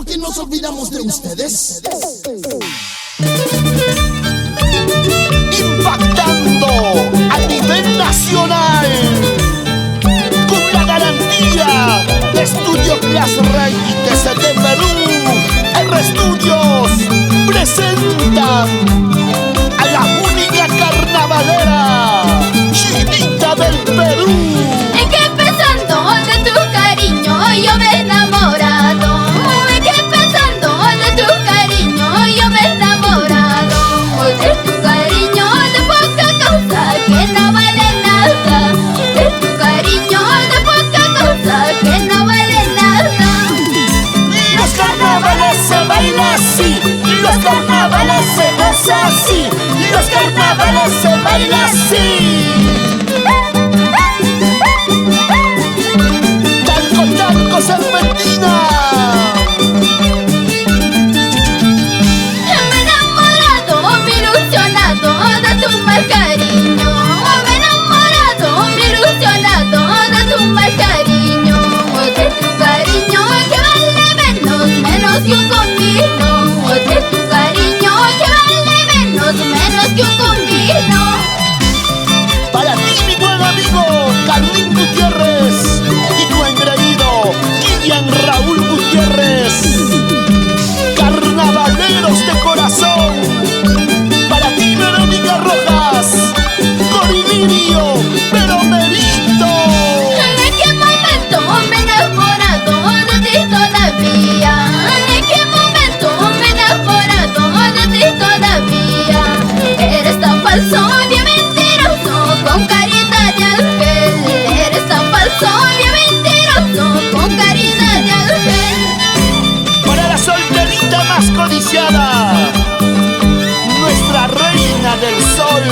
que nos olvidamos de ustedes? Impactando a nivel nacional con la garantía de Estudios Las Raíces de Perú. R-Studios presentan a la única carnavalera Chinita del Perú. Es que pensando de tu cariño yo me he enamorado. Es que pensando de tu cariño yo me he enamorado. De tu cariño de poca cosa que no vale nada. De tu cariño de poca cosa que no vale nada. Los carnavales se bailan así, los carnavales se goza así, los carnavales se bailan así. Talco, talco, serpentina. Me he enamorado, me he ilusionado de tu mal cariño. Me he enamorado, me he ilusionado de tu mal cariño. De tu cariño que vale menos que un comino. De tu cariño que vale menos que un comino. Para ti, mi buen amigo Carlín Gutiérrez, y tu engreído Kilian Raúl Gutiérrez. Carnavaleros de corazón. Para ti, Verónica Rojas, Corilirio, Peromerito. ¿En qué momento me he enamorado de ti todavía? ¿En qué momento me he enamorado de ti todavía? Eres tan falso, bien mentiroso, con carita de ángel. Eres tan falso, bien mentiroso, con carita de ángel. Para la solterita más codiciada, nuestra reina del sol.